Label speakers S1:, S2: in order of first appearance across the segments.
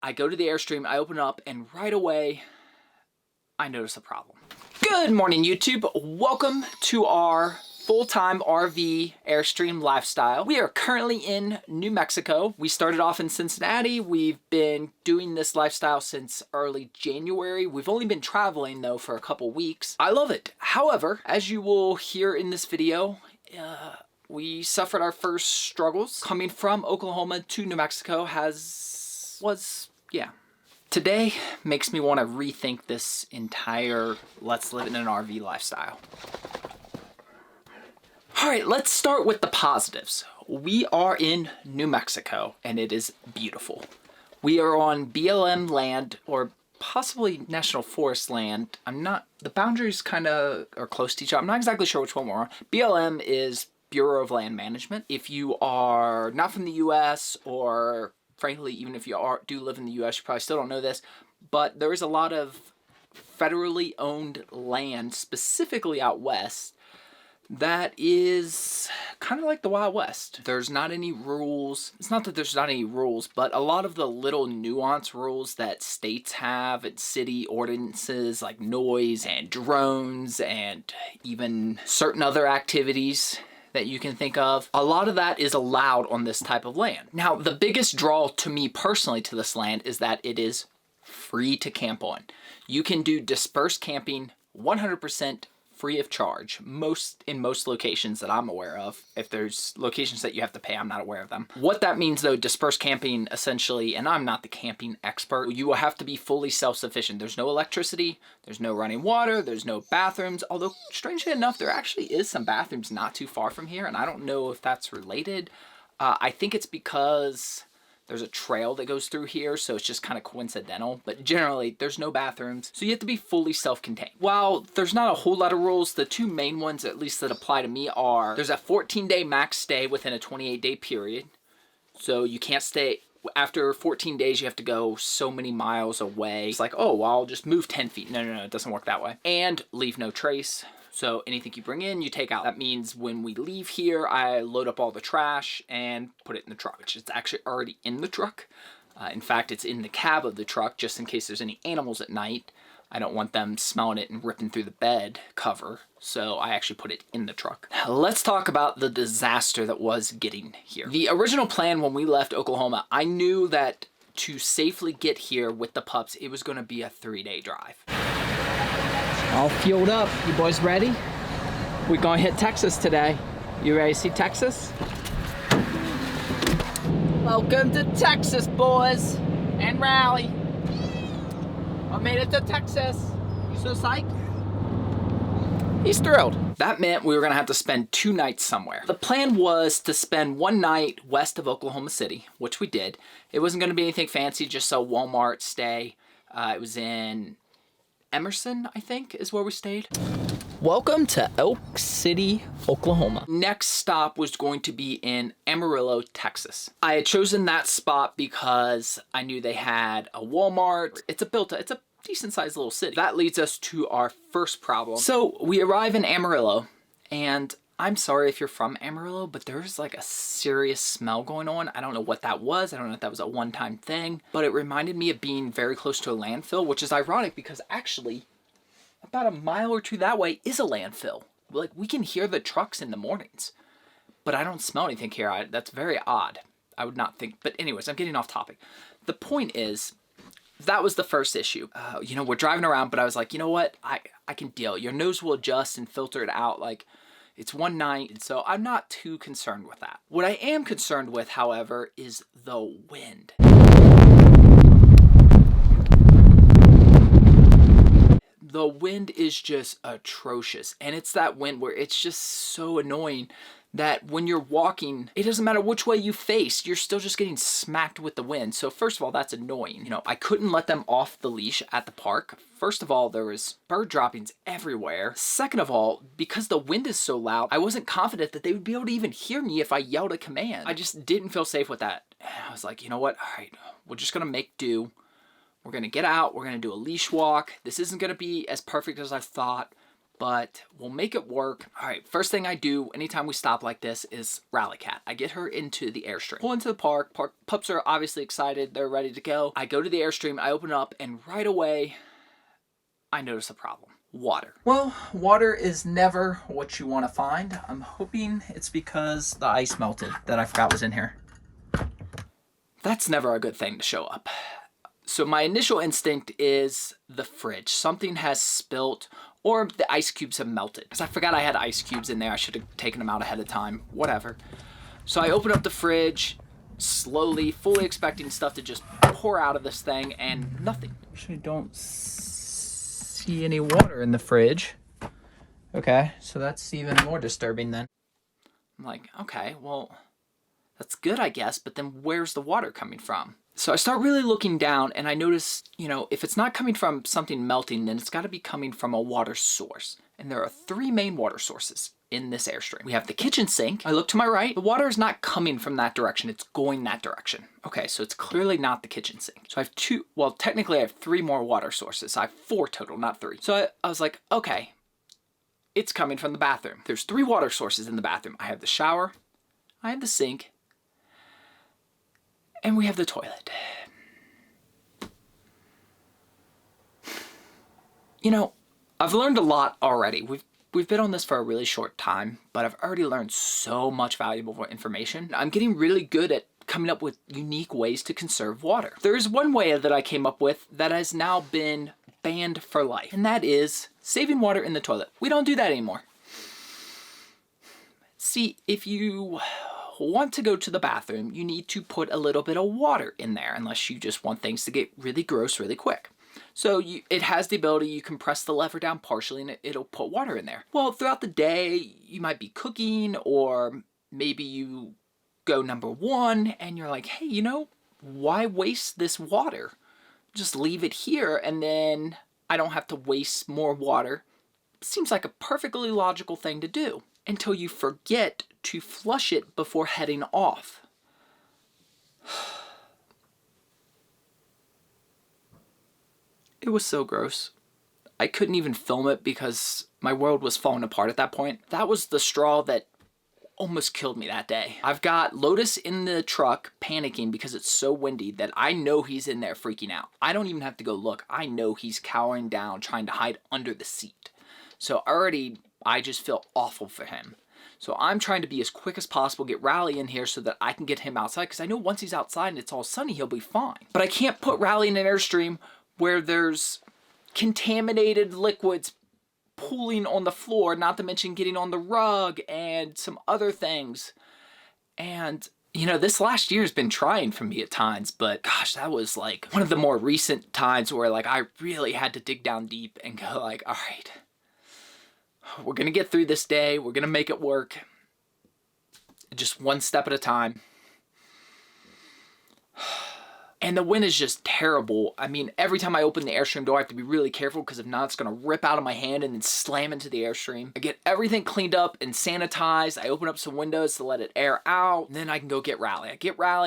S1: I go to the Airstream, I open it up, and right away, I notice a problem. Good morning, YouTube. Welcome to our full-time RV Airstream lifestyle. We are currently in New Mexico. We started off in Cincinnati. We've been doing this lifestyle since early January. We've only been traveling though for a couple weeks. I love it. However, as you will hear in this video, we suffered our first struggles. Coming from Oklahoma to New Mexico Today makes me want to rethink this entire let's live in an RV lifestyle. All right, let's start with the positives. We are in New Mexico and it is beautiful. We are on BLM land, or possibly National Forest land. The boundaries kind of are close to each other. I'm not exactly sure which one we're on. BLM is Bureau of Land Management. If you are not from the US, or frankly, even if you do live in the US, you probably still don't know this, but there is a lot of federally owned land, specifically out west, that is kind of like the Wild West. There's not any rules. It's not that there's not any rules, but a lot of the little nuance rules that states have and city ordinances, like noise and drones and even certain other activities that you can think of, a lot of that is allowed on this type of land. Now, the biggest draw to me personally to this land is that it is free to camp on. You can do dispersed camping 100% free of charge, in most locations that I'm aware of. If there's locations that you have to pay, I'm not aware of them. What that means though, dispersed camping essentially, and I'm not the camping expert, you will have to be fully self-sufficient. There's no electricity, there's no running water, there's no bathrooms, although strangely enough, there actually is some bathrooms not too far from here, and I don't know if that's related. I think it's because there's a trail that goes through here, so it's just kind of coincidental, but generally there's no bathrooms, so you have to be fully self-contained. While there's not a whole lot of rules, the two main ones, at least that apply to me, are there's a 14-day max stay within a 28-day period, so you can't stay. After 14 days, you have to go so many miles away. It's like, oh, well, I'll just move 10 feet. No, it doesn't work that way. And leave no trace. So anything you bring in, you take out. That means when we leave here, I load up all the trash and put it in the truck, which is actually already in the truck. In fact, it's in the cab of the truck just in case there's any animals at night. I don't want them smelling it and ripping through the bed cover, so I actually put it in the truck. Let's talk about the disaster that was getting here. The original plan when we left Oklahoma, I knew that to safely get here with the pups, it was going to be a 3-day drive. All fueled up. You boys ready? We're going to hit Texas today. You ready to see Texas? Welcome to Texas, boys and Ralli. I made it to Texas. You so psyched? He's thrilled. That meant we were going to have to spend 2 nights somewhere. The plan was to spend 1 night west of Oklahoma City, which we did. It wasn't going to be anything fancy, just a Walmart stay. It was in Emerson, I think, is where we stayed. Welcome to Elk City, Oklahoma. Next stop was going to be in Amarillo, Texas. I had chosen that spot because I knew they had a Walmart. It's a decent sized little city. That leads us to our first problem. So we arrive in Amarillo, and I'm sorry if you're from Amarillo, but there's like a serious smell going on. I don't know what that was. I don't know if that was a one-time thing, but it reminded me of being very close to a landfill, which is ironic because actually about a mile or two that way is a landfill. Like, we can hear the trucks in the mornings, but I don't smell anything here. That's very odd. I would not think, but anyways, I'm getting off topic. The point is, that was the first issue. We're driving around, but I was like, you know what? I can deal. Your nose will adjust and filter it out. Like, it's 1 night, so I'm not too concerned with that. What I am concerned with, however, is the wind. The wind is just atrocious, and it's that wind where it's just so annoying that when you're walking, it doesn't matter which way you face, you're still just getting smacked with the wind. So first of all, that's annoying. I couldn't let them off the leash at the park. First of all, there was bird droppings everywhere. Second of all, because the wind is so loud, I wasn't confident that they would be able to even hear me if I yelled a command. I just didn't feel safe with that. I was like, you know what? All right, we're just gonna make do. We're gonna get out, we're gonna do a leash walk. This isn't gonna be as perfect as I thought, but we'll make it work. All right, first thing I do anytime we stop like this is Rally Cat. I get her into the Airstream. Pull into the park. Pups are obviously excited. They're ready to go. I go to the Airstream. I open up, and right away, I notice a problem. Water. Well, water is never what you want to find. I'm hoping it's because the ice melted that I forgot was in here. That's never a good thing to show up. So my initial instinct is the fridge. Something has spilt or the ice cubes have melted. Because I forgot I had ice cubes in there. I should have taken them out ahead of time. Whatever. So I open up the fridge slowly, fully expecting stuff to just pour out of this thing, and nothing. Actually don't see any water in the fridge. Okay, so that's even more disturbing then. I'm like, okay, well, that's good, I guess, but then where's the water coming from? So I start really looking down, and I notice, if it's not coming from something melting, then it's got to be coming from a water source. And there are 3 main water sources in this Airstream. We have the kitchen sink. I look to my right. The water is not coming from that direction. It's going that direction. Okay, so it's clearly not the kitchen sink. So I have 2, well, technically I have 3 more water sources. I have 4 total, not 3. So I was like, okay, it's coming from the bathroom. There's 3 water sources in the bathroom. I have the shower, I have the sink, and we have the toilet. I've learned a lot already. We've been on this for a really short time, but I've already learned so much valuable information. I'm getting really good at coming up with unique ways to conserve water. There's one way that I came up with that has now been banned for life, and that is saving water in the toilet. We don't do that anymore. See, if you want to go to the bathroom, you need to put a little bit of water in there, unless you just want things to get really gross really quick. So it has the ability, you can press the lever down partially and it'll put water in there. Well, throughout the day, you might be cooking, or maybe you go number 1 and you're like, hey, why waste this water? Just leave it here and then I don't have to waste more water. Seems like a perfectly logical thing to do until you forget to flush it before heading off. It was so gross. I couldn't even film it because my world was falling apart at that point. That was the straw that almost killed me that day. I've got Lotus in the truck panicking because it's so windy that I know he's in there freaking out. I don't even have to go look. I know he's cowering down trying to hide under the seat. So already I just feel awful for him. So I'm trying to be as quick as possible, get Ralli in here so that I can get him outside, because I know once he's outside and it's all sunny, he'll be fine. But I can't put Ralli in an Airstream where there's contaminated liquids pooling on the floor, not to mention getting on the rug and some other things. And, this last year has been trying for me at times, but gosh, that was like one of the more recent times where I really had to dig down deep and go all right, we're going to get through this day. We're going to make it work. Just one step at a time. And the wind is just terrible. I mean, every time I open the Airstream door, I have to be really careful, because if not, it's going to rip out of my hand and then slam into the Airstream. I get everything cleaned up and sanitized. I open up some windows to let it air out. And then I can go get Ralli.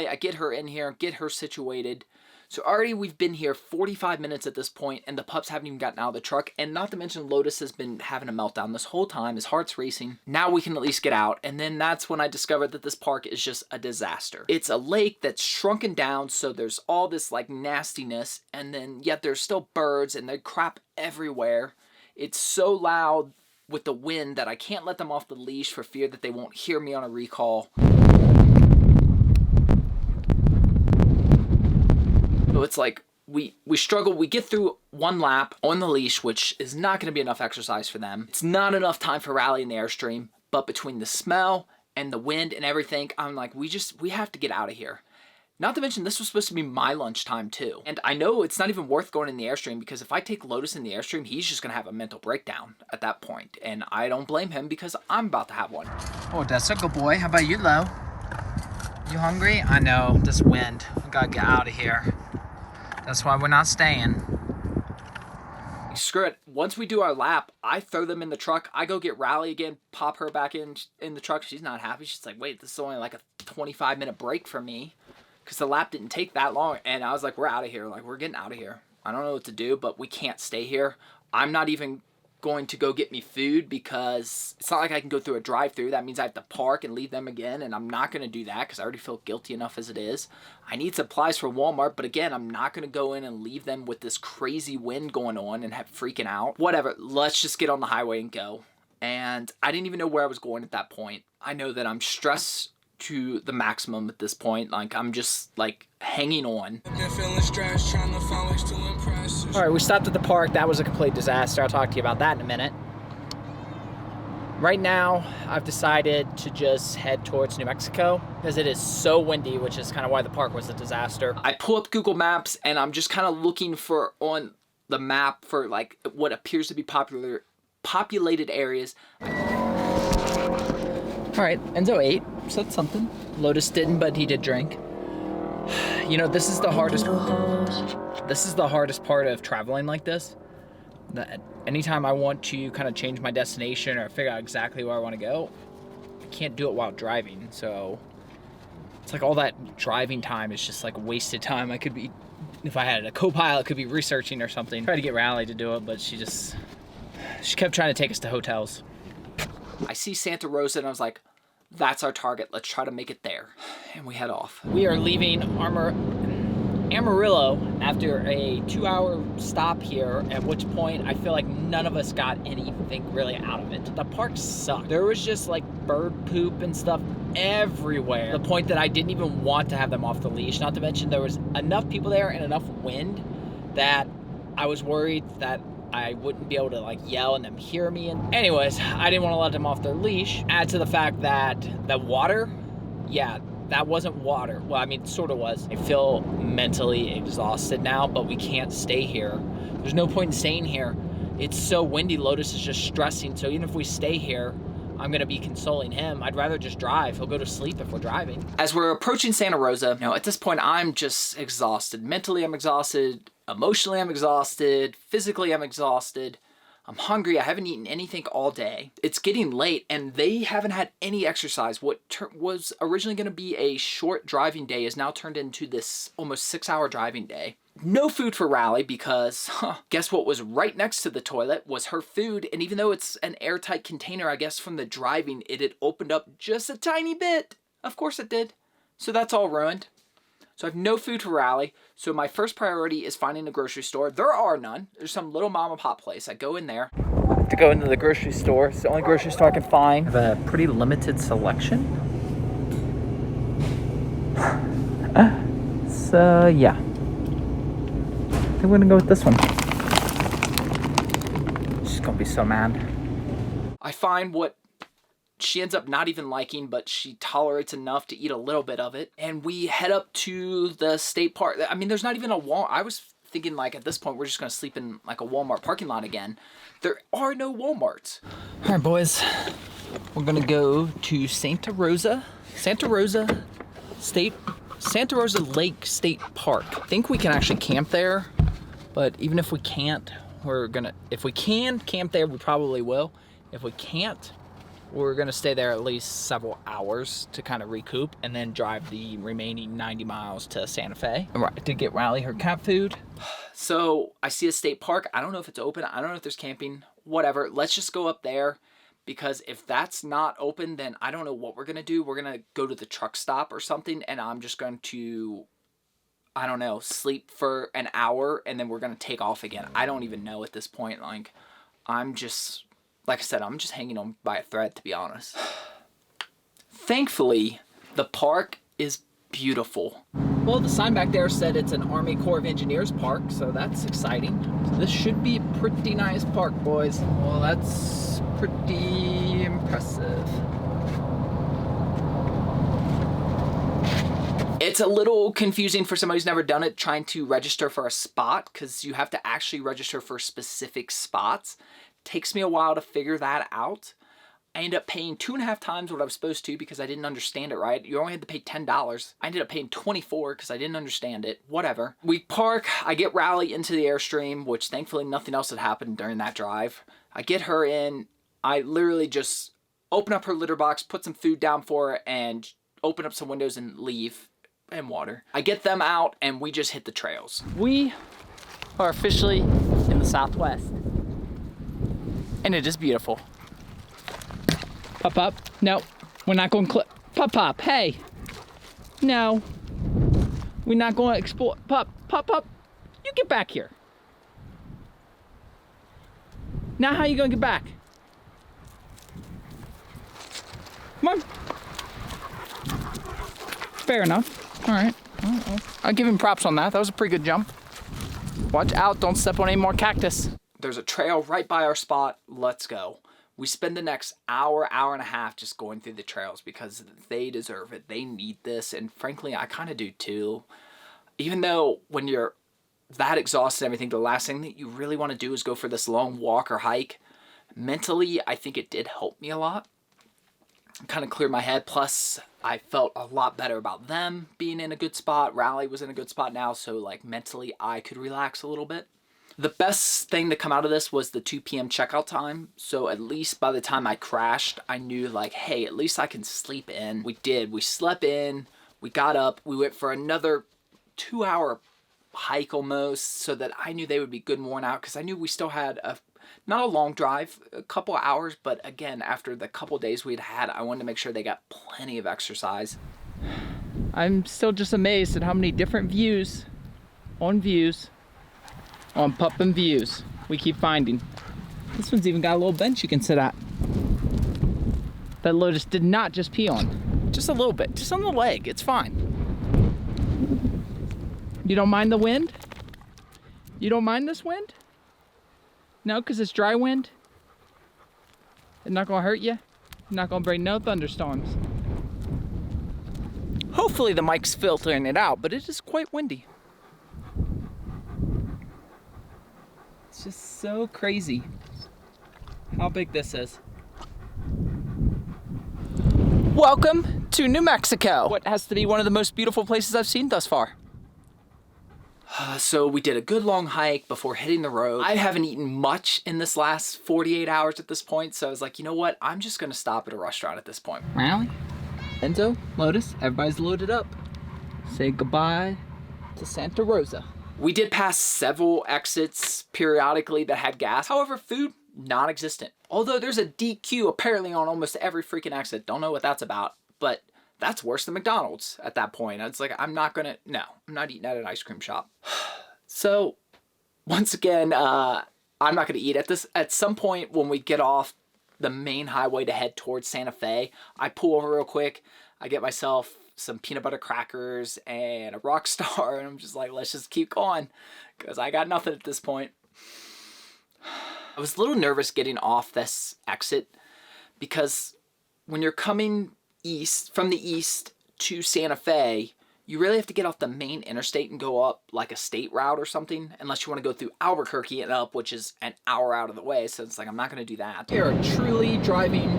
S1: I get her in here, get her situated. So already we've been here 45 minutes at this point, and the pups haven't even gotten out of the truck. And not to mention, Lotus has been having a meltdown this whole time. His heart's racing. Now we can at least get out. And then that's when I discovered that this park is just a disaster. It's a lake that's shrunken down, so there's all this nastiness, and then yet there's still birds and there's crap everywhere. It's so loud with the wind that I can't let them off the leash for fear that they won't hear me on a recall. So it's we struggle. We get through one lap on the leash, which is not going to be enough exercise for them. It's not enough time for Ralli in the Airstream, but between the smell and the wind and everything, I'm like, we have to get out of here. Not to mention, this was supposed to be my lunchtime too. And I know it's not even worth going in the Airstream, because if I take Lotus in the Airstream, he's just going to have a mental breakdown at that point. And I don't blame him, because I'm about to have one. Oh, that's a good boy. How about you, Lo? You hungry? I know, this wind. I gotta get out of here. That's why we're not staying. Screw it. Once we do our lap, I throw them in the truck. I go get Ralli again, pop her back in the truck. She's not happy. She's like, wait, this is only a 25-minute break for me, because the lap didn't take that long. And I was like, we're out of here. We're getting out of here. I don't know what to do, but we can't stay here. I'm not even going to go get me food because it's not like I can go through a drive-thru. That means I have to park and leave them again, and I'm not going to do that because I already feel guilty enough as it is. I need supplies for Walmart, but again, I'm not going to go in and leave them with this crazy wind going on and have freaking out. Whatever, let's just get on the highway and go. And I didn't even know where I was going at that point. I know that I'm stressed to the maximum at this point. Like, I'm just like hanging on. All right, we stopped at the park. That was a complete disaster. I'll talk to you about that in a minute. Right now, I've decided to just head towards New Mexico because it is so windy, which is kind of why the park was a disaster. I pull up Google Maps and I'm just kind of looking for on the map for like what appears to be populated areas. All right, Enzo ate, so that's something. Lotus didn't, but he did drink. You know, this is the hardest part of traveling like this. That anytime I want to kind of change my destination or figure out exactly where I want to go, I can't do it while driving. So it's like all that driving time is just like wasted time. I could be, if I had a co-pilot, could be researching or something. Tried to get Ralli to do it, but she kept trying to take us to hotels. I see Santa Rosa and I was like, that's our target. Let's try to make it there. And we head off. We are leaving Amarillo after a 2-hour stop here, at which point I feel like none of us got anything really out of it. The park sucked. There was just like bird poop and stuff everywhere. To the point that I didn't even want to have them off the leash. Not to mention there was enough people there and enough wind that I was worried that I wouldn't be able to like yell and them hear me. And anyways, I didn't want to let them off their leash. Add to the fact that the water, yeah, that wasn't water. Well, I mean, it sort of was. I feel mentally exhausted now, but we can't stay here. There's no point in staying here. It's so windy. Lotus is just stressing. So even if we stay here, I'm going to be consoling him. I'd rather just drive. He'll go to sleep if we're driving. As we're approaching Santa Rosa, you know, at this point, I'm just exhausted. Mentally, I'm exhausted. Emotionally, I'm exhausted. Physically, I'm exhausted. I'm hungry. I haven't eaten anything all day. It's getting late, and they haven't had any exercise. What was originally going to be a short driving day is now turned into this almost 6-hour driving day. No food for Ralli because, guess what was right next to the toilet was her food. And even though it's an airtight container, I guess from the driving, it had opened up just a tiny bit. Of course it did. So that's all ruined. So I have no food for Ralli. So my first priority is finding a grocery store. There are none. There's some little mom and pop place. I go in there. I have to go into the grocery store. It's the only grocery store I can find. I have a pretty limited selection. So yeah. I think we're gonna go with this one. She's gonna be so mad. I find what she ends up not even liking, but she tolerates enough to eat a little bit of it. And we head up to the state park. I mean, there's not even a Walmart. I was thinking like at this point, we're just gonna sleep in like a Walmart parking lot again. There are no Walmarts. All right, boys, we're gonna go to Santa Rosa Lake State Park. I think we can actually camp there, but even if we can't, if we can camp there, we probably will. If we can't, we're gonna stay there at least several hours to kind of recoup and then drive the remaining 90 miles to Santa Fe. Right, to get Ralli her cat food. So I see a state park. I don't know if it's open. I don't know if there's camping, whatever. Let's just go up there because if that's not open, then I don't know what we're gonna do. We're gonna go to the truck stop or something and I'm just going to, I don't know, sleep for an hour and then we're gonna take off again. I don't even know at this point. Like, like I said, I'm just hanging on by a thread, to be honest. Thankfully, the park is beautiful. Well, the sign back there said it's an Army Corps of Engineers park, so that's exciting. So this should be a pretty nice park, boys. Well, that's pretty impressive. It's a little confusing for somebody who's never done it trying to register for a spot because you have to actually register for specific spots. Takes me a while to figure that out. I ended up paying 2.5 times what I was supposed to because I didn't understand it right. You only had to pay $10. I ended up paying $24 because I didn't understand it. Whatever. We park. I get Ralli into the Airstream, which thankfully nothing else had happened during that drive. I get her in. I literally just open up her litter box, put some food down for her, and open up some windows and leave, and water. I get them out, and we just hit the trails. We are officially in the Southwest. And it is beautiful. Pop up. No, we're not going to clip. Pop pop. Hey. No. We're not going to explore. Pop up. You get back here. Now how are you going to get back? Come on. Fair enough. All right. I'll give him props on that. That was a pretty good jump. Watch out. Don't step on any more cactus. There's a trail right by our spot. Let's go. We spend the next hour and a half just going through the trails because they deserve it. They need this. And frankly, I kind of do too. Even though when you're that exhausted and everything, the last thing that you really want to do is go for this long walk or hike. Mentally, I think it did help me a lot. Kind of cleared my head. Plus, I felt a lot better about them being in a good spot. Ralli was in a good spot now. So like mentally, I could relax a little bit. The best thing to come out of this was the 2 p.m. checkout time. So at least by the time I crashed, I knew like, hey, at least I can sleep in. We did. We slept in. We got up. We went for another 2-hour hike almost, so that I knew they would be good and worn out because I knew we still had not a long drive, a couple hours, but again, after the couple days we'd had, I wanted to make sure they got plenty of exercise. I'm still just amazed at how many different views on pup and views we keep finding. This one's even got a little bench you can sit at. That Lotus did not just pee on. Just a little bit, just on the leg, it's fine. You don't mind the wind? You don't mind this wind? No, because it's dry wind? It's not gonna hurt you? Not gonna bring no thunderstorms. Hopefully the mic's filtering it out, but it is quite windy. It's just so crazy how big this is. Welcome to New Mexico. What has to be one of the most beautiful places I've seen thus far. So we did a good long hike before hitting the road. I haven't eaten much in this last 48 hours at this point, so I was like, you know what? I'm just gonna stop at a restaurant at this point. Ralli, Enzo, Lotus, everybody's loaded up. Say goodbye to Santa Rosa. We did pass several exits periodically that had gas. However, food, non-existent. Although there's a DQ apparently on almost every freaking exit. Don't know what that's about, but that's worse than McDonald's at that point. It's like, I'm not eating at an ice cream shop. So once again, I'm not gonna eat at this. At some point when we get off the main highway to head towards Santa Fe, I pull over real quick. I get myself some peanut butter crackers and a Rockstar, and I'm just like, let's just keep going because I got nothing at this point. I was a little nervous getting off this exit because when you're coming from the east to Santa Fe, you really have to get off the main interstate and go up like a state route or something, unless you want to go through Albuquerque and up, which is an hour out of the way. So it's like, I'm not going to do that. We are truly driving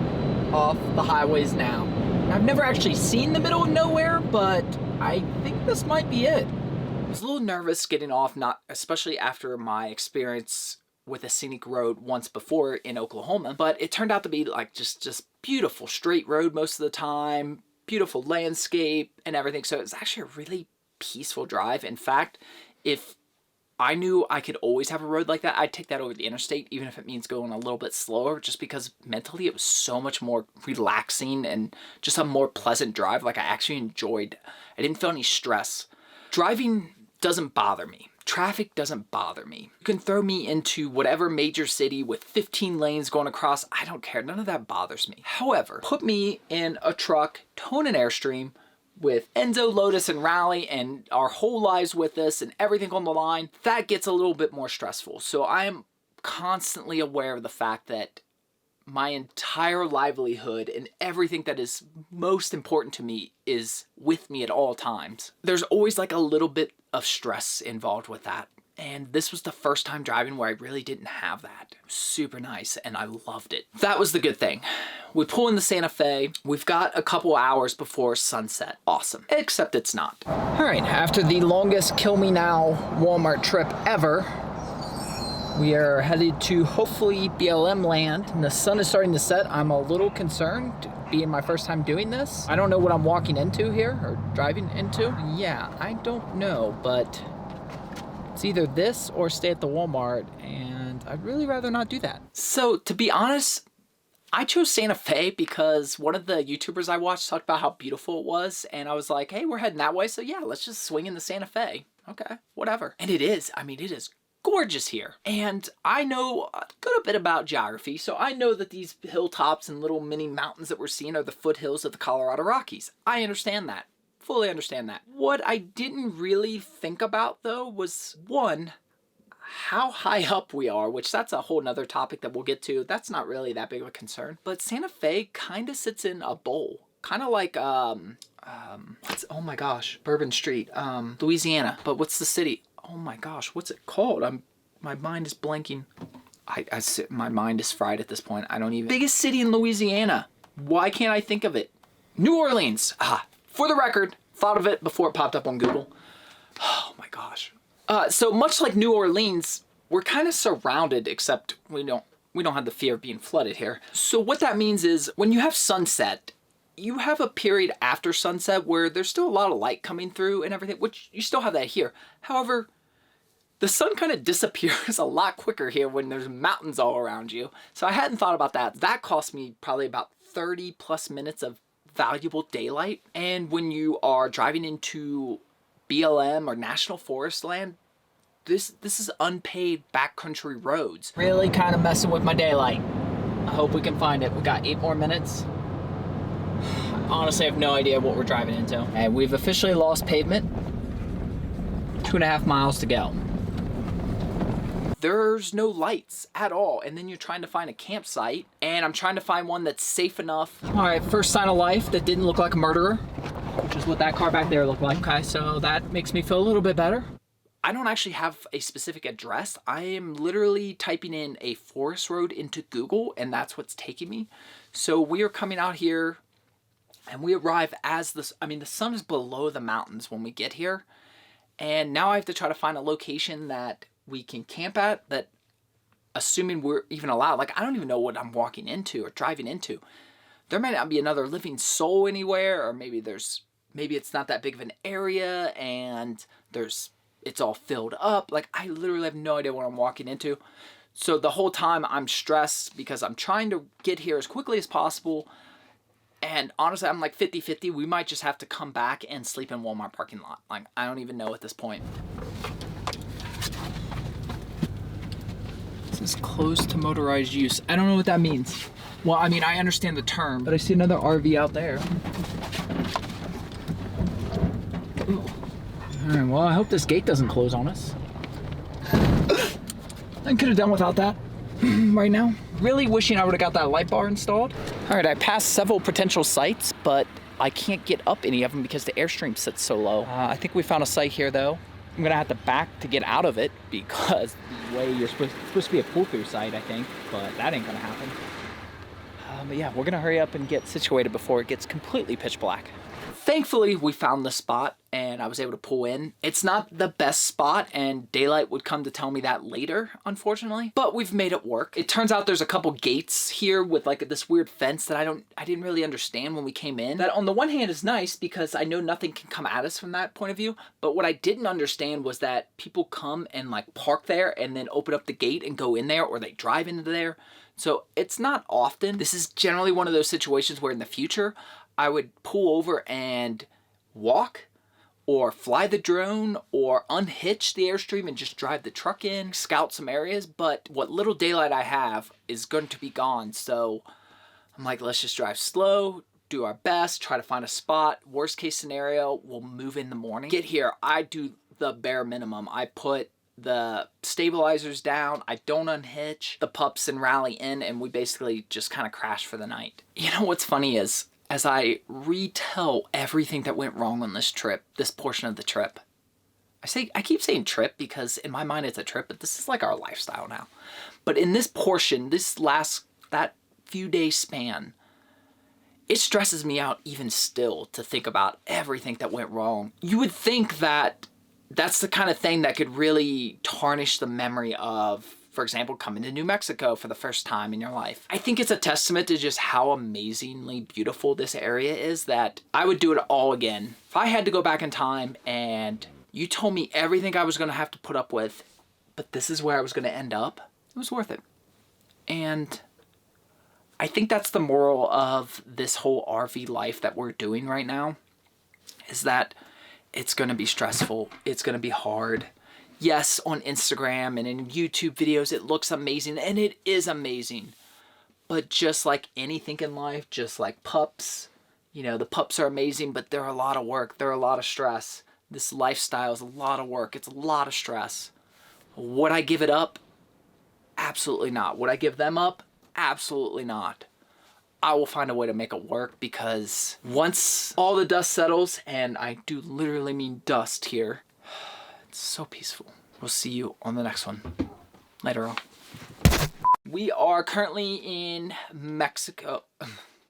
S1: off the highways now. I've never actually seen the middle of nowhere, but I think this might be it. I was a little nervous getting off, especially after my experience with a scenic road once before in Oklahoma, but it turned out to be like just beautiful straight road most of the time, beautiful landscape and everything. So it's actually a really peaceful drive. In fact, if I knew I could always have a road like that, I'd take that over the interstate, even if it means going a little bit slower, just because mentally it was so much more relaxing and just a more pleasant drive. Like I actually enjoyed, I didn't feel any stress. Driving doesn't bother me. Traffic doesn't bother me. You can throw me into whatever major city with 15 lanes going across. I don't care. None of that bothers me. However, put me in a truck towing an Airstream with Enzo, Lotus, and Ralli and our whole lives with us and everything on the line. That gets a little bit more stressful. So I am constantly aware of the fact that my entire livelihood and everything that is most important to me is with me at all times. There's always like a little bit of stress involved with that. And this was the first time driving where I really didn't have that. It was super nice and I loved it. That was the good thing. We pull into Santa Fe. We've got a couple hours before sunset. Awesome. Except it's not. All right, after the longest kill me now Walmart trip ever, we are headed to hopefully BLM land, and the sun is starting to set. I'm a little concerned, being my first time doing this. I don't know what I'm walking into here, or driving into. Yeah, I don't know, but It's either this or stay at the Walmart, and I'd really rather not do that. So to be honest, I chose Santa Fe because one of the YouTubers I watched talked about how beautiful it was, and I was like, hey, we're heading that way, so yeah, let's just swing into Santa Fe. Okay, whatever. And it is, I mean, it is gorgeous here. And I know a good bit about geography, so I know that these hilltops and little mini mountains that we're seeing are the foothills of the Colorado Rockies. I understand that. Fully understand that. What I didn't really think about though was, one, how high up we are, which that's a whole nother topic that we'll get to. That's not really that big of a concern. But Santa Fe kind of sits in a bowl. Kind of like, oh my gosh, Bourbon Street, Louisiana. But what's the city? Oh my gosh, what's it called? My mind is blanking. My mind is fried at this point. I don't even. Biggest city in Louisiana. Why can't I think of it? New Orleans. For the record, thought of it before it popped up on Google. Oh my gosh. So much like New Orleans, we're kind of surrounded, except we don't have the fear of being flooded here. So what that means is when you have sunset, you have a period after sunset where there's still a lot of light coming through and everything, which you still have that here. However, the sun kind of disappears a lot quicker here when there's mountains all around you. So I hadn't thought about that. That cost me probably about 30 plus minutes of valuable daylight. And when you are driving into BLM or National Forest land, this is unpaved backcountry roads. Really kind of messing with my daylight. I hope we can find it. We got 8 more minutes. Honestly, I have no idea what we're driving into. And we've officially lost pavement. 2.5 miles to go. There's no lights at all, and then you're trying to find a campsite, and I'm trying to find one that's safe enough. All right, first sign of life that didn't look like a murderer, which is what that car back there looked like. Okay, so that makes me feel a little bit better. I don't actually have a specific address. I am literally typing in a forest road into Google, and that's what's taking me. So we are coming out here, and we arrive as the sun is below the mountains when we get here, and now I have to try to find a location that we can camp at, that assuming we're even allowed. Like, I don't even know what I'm walking into or driving into. There might not be another living soul anywhere, or maybe it's not that big of an area and it's all filled up. Like, I literally have no idea what I'm walking into. So the whole time I'm stressed because I'm trying to get here as quickly as possible. And honestly, I'm like 50-50. We might just have to come back and sleep in Walmart parking lot. Like, I don't even know at this point. This is closed to motorized use. I don't know what that means. Well, I mean, I understand the term, but I see another RV out there. Ooh. All right, well, I hope this gate doesn't close on us. I could have done without that right now. Really wishing I would have got that light bar installed. All right, I passed several potential sites, but I can't get up any of them because the Airstream sits so low. I think we found a site here, though. I'm gonna have to back to get out of it because the way you're supposed to be a pull-through site, I think, but that ain't gonna happen. But yeah, we're gonna hurry up and get situated before it gets completely pitch black. Thankfully, we found the spot and I was able to pull in. It's not the best spot, and daylight would come to tell me that later, unfortunately, but we've made it work. It turns out there's a couple gates here with like this weird fence that I didn't really understand when we came in. That on the one hand is nice because I know nothing can come at us from that point of view, but what I didn't understand was that people come and like park there and then open up the gate and go in there, or they drive into there. So it's not often. This is generally one of those situations where in the future, I would pull over and walk or fly the drone or unhitch the Airstream and just drive the truck in, scout some areas. But what little daylight I have is going to be gone. So I'm like, let's just drive slow, do our best, try to find a spot. Worst case scenario, we'll move in the morning. Get here, I do the bare minimum. I put the stabilizers down, I don't unhitch, the pups and Ralli in, and we basically just kind of crash for the night. You know what's funny is, as I retell everything that went wrong on this trip, this portion of the trip, I keep saying trip because in my mind it's a trip, but this is like our lifestyle now. But in this portion, that few day span, it stresses me out even still to think about everything that went wrong. You would think that that's the kind of thing that could really tarnish the memory of, for example, coming to New Mexico for the first time in your life. I think it's a testament to just how amazingly beautiful this area is that I would do it all again. If I had to go back in time and You told me everything I was going to have to put up with, but this is where I was going to end up. It was worth it. And I think that's the moral of this whole RV life that we're doing right now, is that it's going to be stressful. It's going to be hard. Yes, on Instagram and in YouTube videos, it looks amazing, and it is amazing. But just like anything in life, just like pups, you know, the pups are amazing, but they're a lot of work. They're a lot of stress. This lifestyle is a lot of work. It's a lot of stress. Would I give it up? Absolutely not. Would I give them up? Absolutely not. I will find a way to make it work, because once all the dust settles, and I do literally mean dust here, it's so peaceful. We'll see you on the next one. Later on. We are currently in Mexico.